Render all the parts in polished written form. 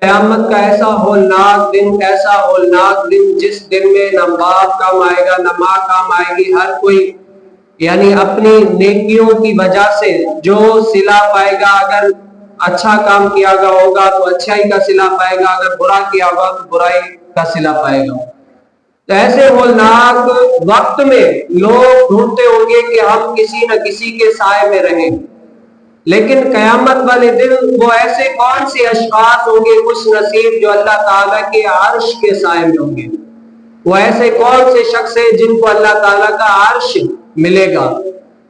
قیامت کا ایسا ہولناک دن جس دن میں نہ باپ کام آئے گا نہ ماں کام آئے گی. ہر کوئی یعنی اپنی نیکیوں کی وجہ سے جو صلہ پائے گا، اگر اچھا کام کیا گیا ہوگا تو اچھائی کا صلہ پائے گا، اگر برا کیا ہوگا تو برائی کا صلہ پائے گا. تو ایسے ہولناک وقت میں لوگ ڈھونڈتے ہوں گے کہ ہم کسی نہ کسی کے سائے میں رہیں. لیکن قیامت والے دن وہ ایسے کون سے اشخاص ہوں گے خوش نصیب جو اللہ تعالیٰ کے عرش کے سائے میں ہوں گے؟ وہ ایسے کون سے شخص ہیں جن کو اللہ تعالیٰ کا عرش ملے گا؟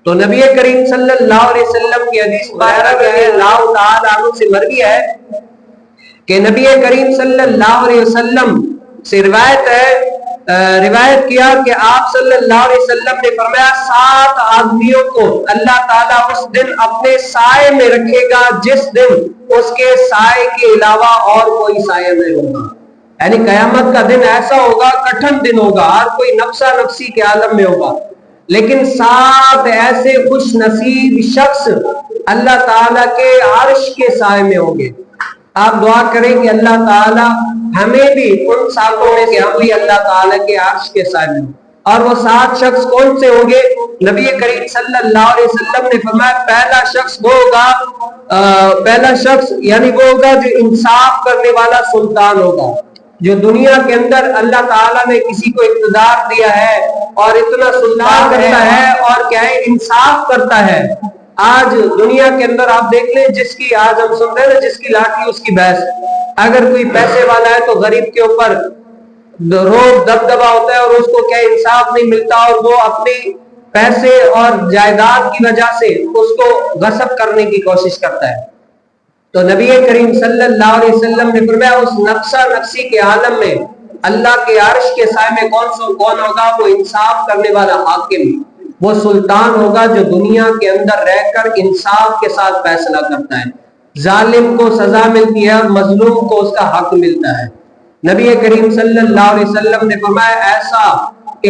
تو نبی کریم صلی اللہ علیہ وسلم کی حدیث اللہ تعالیٰ عنہ سے مروی ہے کہ نبی کریم صلی اللہ علیہ وسلم سے روایت کیا کہ آپ صلی اللہ علیہ وسلم نے فرمایا 7 آدمیوں کو اللہ تعالیٰ اس دن اپنے سائے میں رکھے گا جس دن اس کے سائے کے علاوہ اور کوئی سائے نہیں ہوگا. یعنی قیامت کا دن ایسا ہوگا، کٹھن دن ہوگا، ہر کوئی نفسا نفسی کے عالم میں ہوگا، لیکن 7 ایسے خوش نصیب شخص اللہ تعالیٰ کے عرش کے سائے میں ہوں گے. آپ دعا کریں کہ اللہ تعالیٰ ہمیں بھی ان ساتوں میں کہ ہم بھی اللہ تعالیٰ کے عرش کے سائے میں ہوں. اور وہ 7 شخص کون سے ہوں گے؟ نبی کریم صلی اللہ علیہ وسلم نے فرمایا پہلا شخص یعنی وہ ہوگا جو انصاف کرنے والا سلطان ہوگا. جو دنیا کے اندر اللہ تعالیٰ نے کسی کو اقتدار دیا ہے اور اتنا سلطان کرتا ہے اور کیا ہے انصاف کرتا ہے. آج دنیا کے اندر آپ دیکھ لیں جس کی آج ہم سنتے ہیں جس کی لاٹھی اس کی بھینس. اگر کوئی پیسے والا ہے تو غریب کے اوپر روب دبدبا ہوتا ہے اور اس کو کیا انصاف نہیں ملتا اور وہ اپنی پیسے اور جائیداد کی وجہ سے اس کو غصب کرنے کی کوشش کرتا ہے. تو نبی کریم صلی اللہ علیہ وسلم نے فرمایا اس نفسا نفسی کے عالم میں اللہ کے عرش کے سائے میں کون ہوگا؟ وہ انصاف کرنے والا حاکم، وہ سلطان ہوگا جو دنیا کے اندر رہ کر انصاف کے ساتھ فیصلہ کرتا ہے. ظالم کو سزا ملتی ہے اور مظلوم کو اس کا حق ملتا ہے. نبی کریم صلی اللہ علیہ وسلم نے فرمایا ایسا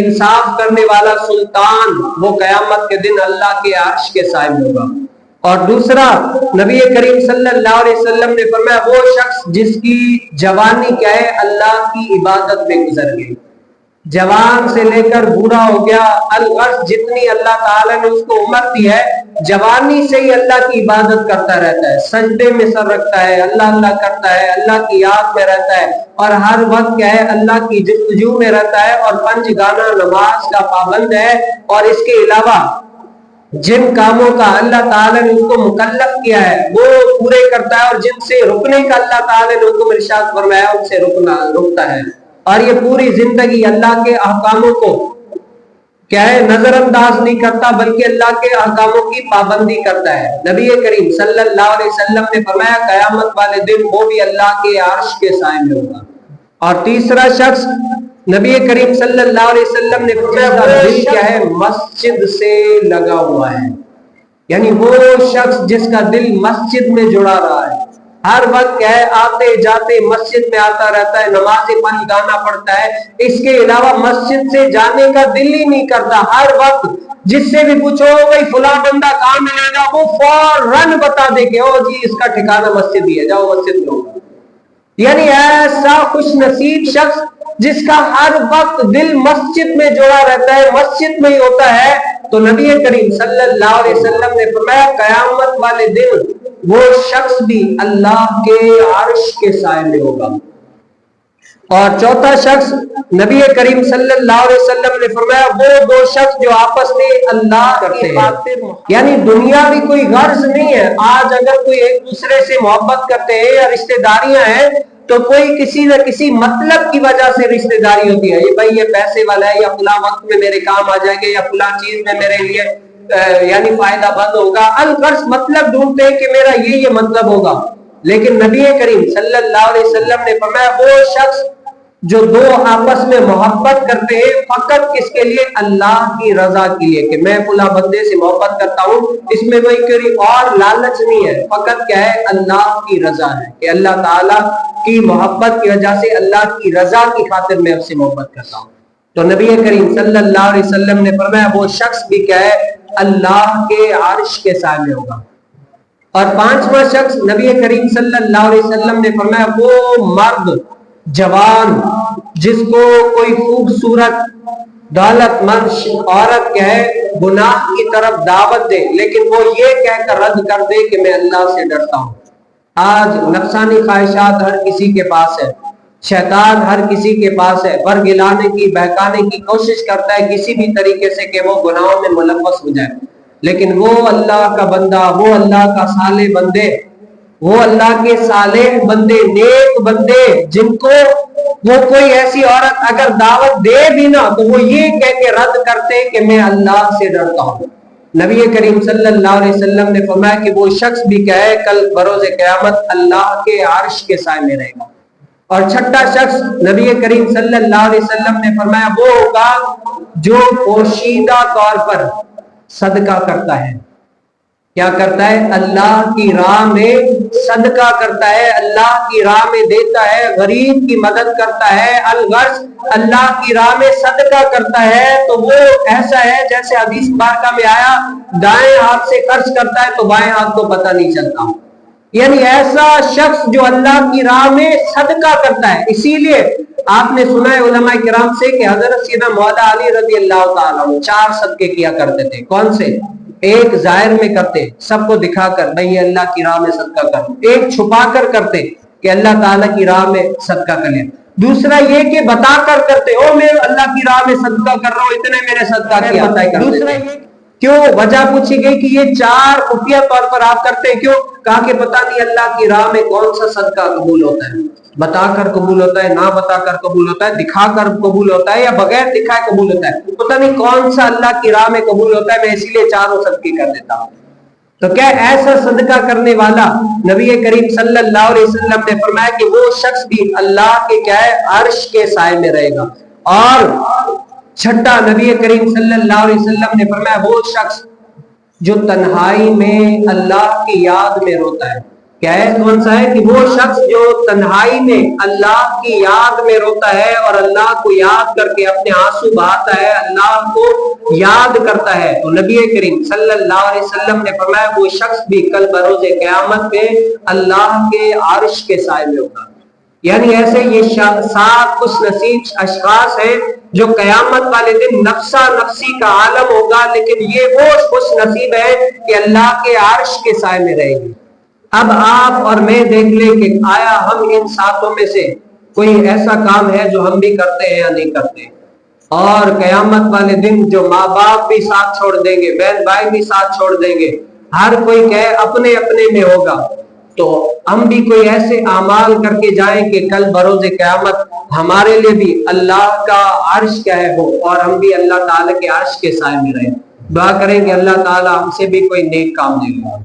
انصاف کرنے والا سلطان وہ قیامت کے دن اللہ کے عرش کے سائے میں ہوگا. اور دوسرا نبی کریم صلی اللہ علیہ وسلم نے فرمایا وہ شخص جس کی جوانی کیا ہے اللہ کی عبادت میں گزر گئی. جوان سے لے کر بوڑھا ہو گیا، الغرض جتنی اللہ تعالیٰ نے اس کو عمر دی ہے جوانی سے ہی اللہ کی عبادت کرتا رہتا ہے، سجدے میں سر رکھتا ہے، اللہ کرتا ہے، اللہ کی یاد میں رہتا ہے اور ہر وقت کیا ہے اللہ کی جستجو میں رہتا ہے اور 5 گانا نماز کا پابند ہے. اور اس کے علاوہ جن کاموں کا اللہ تعالیٰ نے اس کو مکلف کیا ہے وہ پورے کرتا ہے اور جن سے رکنے کا اللہ تعالیٰ نے حکم ارشاد فرمایا ان سے رکتا ہے. اور یہ پوری زندگی اللہ کے احکاموں کو کیا ہے نظر انداز نہیں کرتا بلکہ اللہ کے احکاموں کی پابندی کرتا ہے. نبی کریم صلی اللہ علیہ وسلم نے فرمایا قیامت والے دن وہ بھی اللہ کے عرش کے سائے میں ہوگا. اور تیسرا شخص نبی کریم صلی اللہ علیہ وسلم نے فرمایا دل کیا ہے مسجد سے لگا ہوا ہے. یعنی وہ شخص جس کا دل مسجد میں جڑا رہا ہے، ہر وقت کیا ہے آتے جاتے مسجد میں آتا رہتا ہے، نمازیں 5 گانا پڑھتا ہے، اس کے علاوہ مسجد سے جانے کا دل ہی نہیں کرتا. ہر وقت جس سے بھی پوچھو بھائی فلاں بندہ کہاں ملے گا وہ فوراً بتا دے کہ او جی اس کا ٹھکانہ مسجد ہی ہے، جاؤ مسجد میں ہوگا. یعنی ایسا خوش نصیب شخص جس کا ہر وقت دل مسجد میں جڑا رہتا ہے، مسجد میں ہی ہوتا ہے. تو نبی کریم صلی اللہ علیہ وسلم نے فرمایا قیامت والے دن وہ شخص بھی اللہ کے عرش کے سائے میں ہوگا. اور چوتھا شخص نبی کریم صلی اللہ علیہ وسلم نے فرمایا وہ 2 شخص جو آپس میں اللہ کرتے ہیں، یعنی دنیاوی کوئی غرض نہیں ہے. آج اگر کوئی ایک دوسرے سے محبت کرتے ہیں یا رشتہ داریاں ہیں تو کوئی کسی نہ کسی مطلب کی وجہ سے رشتہ داری ہوتی ہے. یہ بھائی یہ پیسے والا ہے یا فلاں وقت میں میرے کام آ جائے گا یا فلاں چیز میں میرے لیے یعنی فائدہ مند ہوگا، الغرض مطلب ڈھونڈتے ہیں کہ میرا یہ مطلب ہوگا. لیکن نبی کریم صلی اللہ علیہ وسلم نے فرمایا وہ شخص جو 2 آپس میں محبت کرتے ہیں فقط کس کے لیے؟ اللہ کی رضا کے لیے، کہ میں فلاں بندے سے محبت کرتا ہوں، اس میں کوئی اور لالچ نہیں ہے، فقط کیا ہے اللہ کی رضا ہے کہ اللہ تعالیٰ کی محبت کی وجہ سے اللہ کی رضا کی خاطر میں اس سے محبت کرتا ہوں. تو نبی کریم صلی اللہ علیہ وسلم نے فرمایا وہ شخص بھی کیا ہے اللہ کے عرش کے سائے میں ہوگا. اور پانچواں شخص نبی کریم صلی اللہ علیہ وسلم نے فرمایا وہ مرد جوان جس کو کوئی خوبصورت دولت مند عورت کہے گناہ کی طرف دعوت دے لیکن وہ یہ کہہ کر رد کر دے کہ میں اللہ سے ڈرتا ہوں۔ آج نفسانی خواہشات ہر کسی کے پاس ہے، شیطان ہر کسی کے پاس ہے، ورگلانے کی بہکانے کی کوشش کرتا ہے کسی بھی طریقے سے کہ وہ گناہوں میں ملوث ہو جائے، لیکن وہ اللہ کا بندہ، وہ اللہ کا صالح بندے، وہ اللہ کے صالح بندے، نیک بندے جن کو وہ کوئی ایسی عورت اگر دعوت دے بھی نہ تو وہ یہ کہہ کے رد کرتے کہ میں اللہ سے ڈرتا ہوں۔ نبی کریم صلی اللہ علیہ وسلم نے فرمایا کہ وہ شخص بھی کہے کل بروز قیامت اللہ کے عرش کے سائے میں رہے گا۔ اور چھٹا شخص نبی کریم صلی اللہ علیہ وسلم نے فرمایا وہ ہوگا جو پوشیدہ طور پر صدقہ کرتا ہے۔ کیا کرتا ہے؟ اللہ کی راہ میں صدقہ کرتا ہے، اللہ کی راہ میں دیتا ہے، غریب کی مدد کرتا ہے، الغرض اللہ کی راہ میں صدقہ کرتا ہے تو وہ ایسا ہے جیسے حدیث مبارکہ میں آیا دائیں ہاتھ سے خرچ کرتا ہے تو بائیں ہاتھ کو پتہ نہیں چلتا، یعنی ایسا شخص جو اللہ کی راہ میں صدقہ کرتا ہے۔ اسی لیے آپ نے سنا ہے علماء کرام سے کہ حضرت سیدنا مولا علی رضی اللہ تعالیٰ عنہ 4 صدقے کیا کرتے تھے۔ کون سے؟ ایک ظاہر میں کرتے سب کو دکھا کر بھئی اللہ کی راہ میں صدقہ کر، ایک چھپا کر کرتے کہ اللہ تعالیٰ کی راہ میں صدقہ کریں، دوسرا یہ کہ بتا کر کرتے او میں اللہ کی راہ میں صدقہ کر رہا ہوں اتنے میرے صدقہ کیا، دوسرا یہ کیوں وجہ پوچھی گئی کہ یہ 4 خفیہ طور پر آپ کرتے ہیں، کیوں؟ کہا کہ پتہ نہیں اللہ کی راہ میں کون سا صدقہ قبول ہوتا ہے، بتا کر قبول ہوتا ہے، نہ بتا کر قبول ہوتا ہے، دکھا کر قبول ہوتا ہے یا بغیر دکھائے قبول ہوتا ہے، پتہ نہیں کون سا اللہ کی راہ میں قبول ہوتا ہے، میں اسی لیے 4 صدقے کر دیتا ہوں۔ تو کیا ایسا صدقہ کرنے والا نبی کریم صلی اللہ علیہ وسلم نے فرمایا کہ وہ شخص بھی اللہ کے کیا ہے عرش کے سائے میں رہے گا۔ اور چھٹا نبی کریم صلی اللہ علیہ وسلم نے فرمایا وہ شخص جو تنہائی میں اللہ کی یاد میں روتا ہے۔ کیا ہے؟ کون سا ہے؟ کہ وہ شخص جو تنہائی میں اللہ کی یاد میں روتا ہے اور اللہ کو یاد کر کے اپنے آنسو بہاتا ہے، اللہ کو یاد کرتا ہے، تو نبی کریم صلی اللہ علیہ وسلم نے فرمایا وہ شخص بھی کل بروز قیامت میں اللہ کے عرش کے سائے میں ہوگا۔ یعنی ایسے یہ 7 خوش نصیب اشخاص ہیں جو قیامت والے دن نفسا نفسی کا عالم ہوگا، لیکن یہ وہ خوش نصیب ہے کہ اللہ کے عرش کے سائے میں رہیں گے۔ اب آپ اور میں دیکھ لیں کہ آیا ہم ان 7 میں سے کوئی ایسا کام ہے جو ہم بھی کرتے ہیں یا نہیں کرتے۔ اور قیامت والے دن جو ماں باپ بھی ساتھ چھوڑ دیں گے، بہن بھائی بھی ساتھ چھوڑ دیں گے، ہر کوئی کہے اپنے اپنے میں ہوگا، تو ہم بھی کوئی ایسے اعمال کر کے جائیں کہ کل بروز قیامت ہمارے لیے بھی اللہ کا عرش کیا ہے ہو اور ہم بھی اللہ تعالیٰ کے عرش کے سائے میں رہیں۔ دعا کریں کہ اللہ تعالیٰ ہم سے بھی کوئی نیک کام دے گا۔